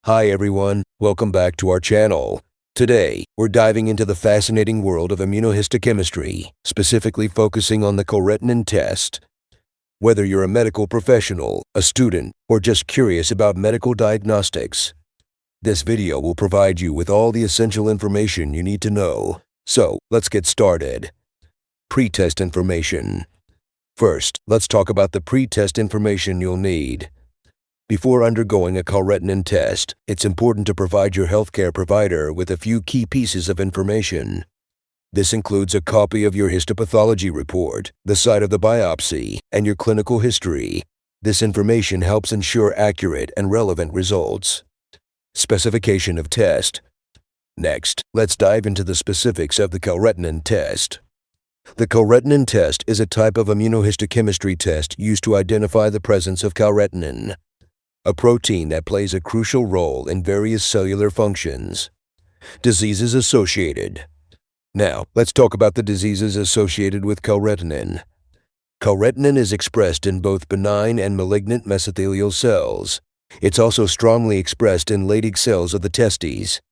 Hi everyone, welcome back to our channel. Today, we're diving into the fascinating world of immunohistochemistry, specifically focusing on the Calretinin test. Whether you're a medical professional, a student, or just curious about medical diagnostics, this video will provide you with all the essential information you need to know. So, let's get started. Pre-test information. First, let's talk about the pre-test information you'll need. Before undergoing a Calretinin test, it's important to provide your healthcare provider with a few key pieces of information. This includes a copy of your histopathology report, the site of the biopsy, and your clinical history. This information helps ensure accurate and relevant results. Specification of test. Next, let's dive into the specifics of the Calretinin test. The Calretinin test is a type of immunohistochemistry test used to identify the presence of calretinin, a protein that plays a crucial role in various cellular functions. Diseases associated. Now, let's talk about the diseases associated with calretinin. Calretinin is expressed in both benign and malignant mesothelial cells. It's also strongly expressed in Leydig cells of the testes.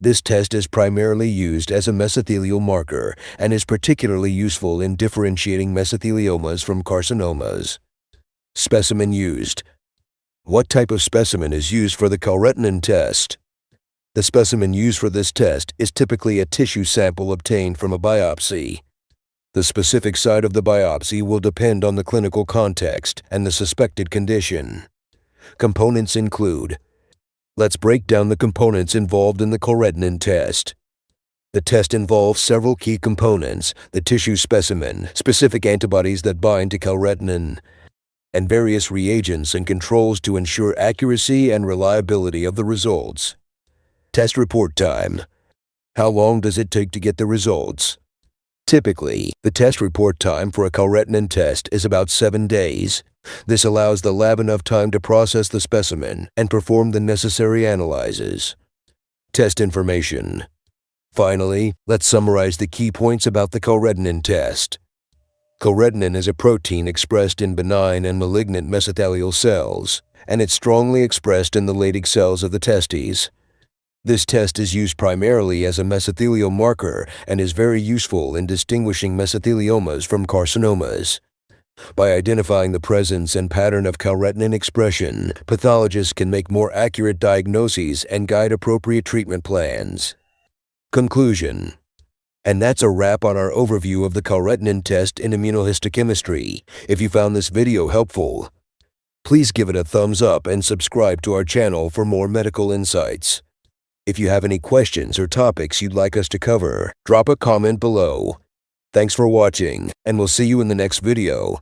This test is primarily used as a mesothelial marker and is particularly useful in differentiating Mesotheliomas from Carcinomas. Specimen used. What type of specimen is used for the Calretinin test? The specimen used for this test is typically a tissue sample obtained from a biopsy. The specific site of the biopsy will depend on the clinical context and the suspected condition. Components include. Let's break down the components involved in the Calretinin test. The test involves several key components: the tissue specimen, specific antibodies that bind to calretinin, and various reagents and controls to ensure accuracy and reliability of the results. Test report time. How long does it take to get the results? Typically, the test report time for a Calretinin test is about 7 days. This allows the lab enough time to process the specimen and perform the necessary analyses. Test information. Finally, let's summarize the key points about the Calretinin test. Calretinin is a protein expressed in benign and malignant mesothelial cells, and it's strongly expressed in the Leydig cells of the testes. This test is used primarily as a mesothelial marker and is very useful in distinguishing Mesotheliomas from Carcinomas. By identifying the presence and pattern of calretinin expression, pathologists can make more accurate diagnoses and guide appropriate treatment plans. Conclusion. And that's a wrap on our overview of the Calretinin test in immunohistochemistry. If you found this video helpful, please give it a thumbs up and subscribe to our channel for more medical insights. If you have any questions or topics you'd like us to cover, drop a comment below. Thanks for watching, and we'll see you in the next video.